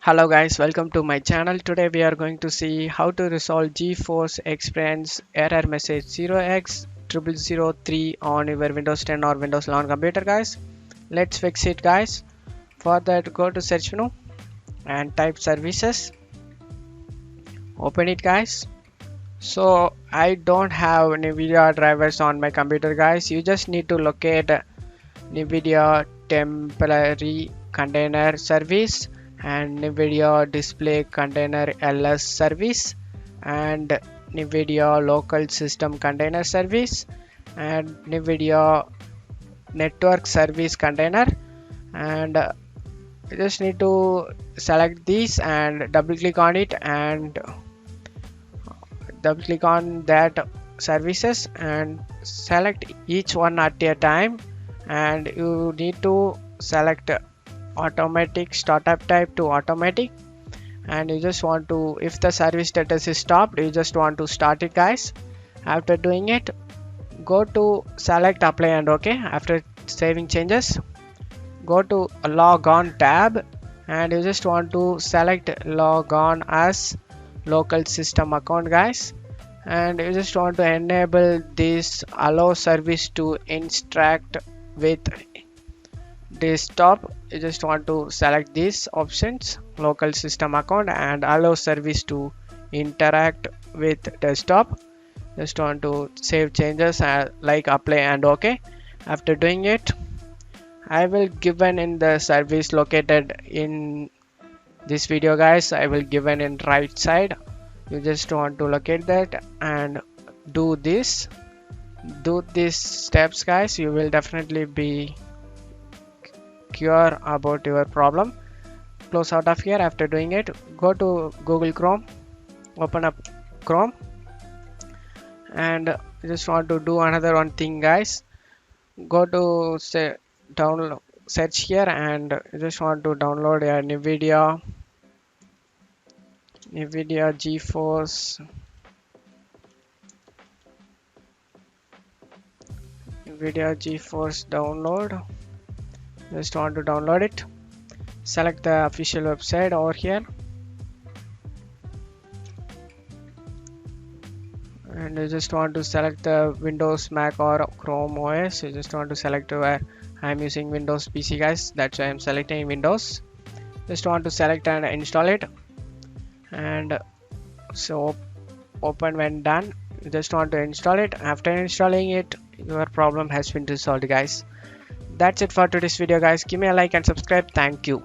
Hello guys, welcome to my channel. Today we are going to see how to resolve GeForce Experience error message 0x0003 on your Windows 10 or Windows 11 computer guys. Let's fix it guys. For that, go to search menu and type services. Open it guys. So I don't have Nvidia drivers on my computer guys. You just need to locate Nvidia temporary container service and Nvidia display container ls service and Nvidia local system container service and Nvidia network service container, and you just need to select these and double click on it and double click on that services and select each one at a time, and you need to select automatic startup type to automatic, and you just want to, if the service status is stopped, you just want to start it guys. After doing it, go to select apply and OK. After saving changes, go to log on tab and you just want to select log on as local system account guys, and you just want to enable this allow service to interact with desktop. You just want to select these options, local system account and allow service to interact with desktop. Just want to save changes like apply and OK. After doing it, I will given in the service located in this video guys. I will given in right side. You just want to locate that and do these steps guys. You will definitely be cure about your problem. Close out of here. After doing it, go to Google Chrome, open up Chrome, and you just want to do another one thing guys. Go to say download, search here, and you just want to download a Nvidia GeForce download. Just want to download it. Select the official website over here, and you just want to select the Windows, Mac or Chrome OS. You just want to select where I'm using Windows PC guys, that's why I'm selecting Windows. Just want to select and install it, and so open when done. You just want to install it. After installing it, your problem has been resolved guys. That's it for today's video guys. Give me a like and subscribe. Thank you.